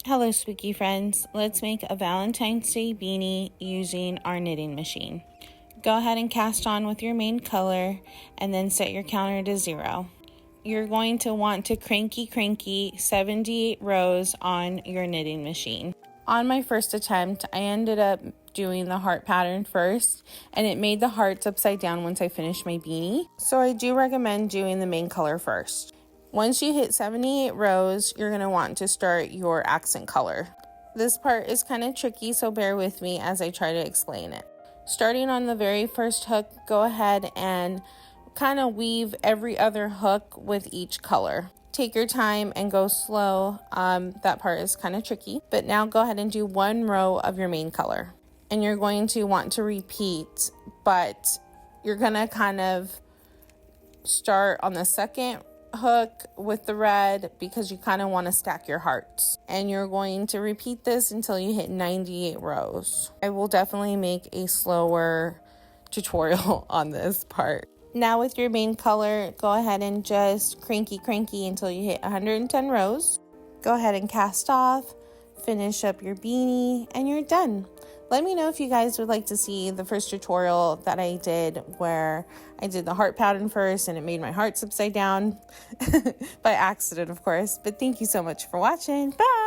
Hello spooky friends, let's make a Valentine's Day beanie using our knitting machine. Go ahead and cast on with your main color and then set your counter to 0. You're going to want to cranky 78 rows on your knitting machine. On my first attempt, I ended up doing the heart pattern first, and it made the hearts upside down once I finished my beanie. So I do recommend doing the main color first. Once you hit 78 rows, you're going to want to start your accent color. This part is kind of tricky, so bear with me as I try to explain it. Starting on the very first hook, go ahead and kind of weave every other hook with each color. Take your time and go slow. That part is kind of tricky, but now go ahead and do one row of your main color. And you're going to want to repeat, but you're going to kind of start on the second hook with the red because you kind of want to stack your hearts, and you're going to repeat this until you hit 98 rows. I will definitely make a slower tutorial on this part. Now with your main color, go ahead and just cranky until you hit 110 rows. Go ahead and cast off, finish up your beanie, and you're done. Let me know if you guys would like to see the first tutorial that I did where I did the heart pattern first and it made my hearts upside down by accident, of course. But thank you so much for watching. Bye!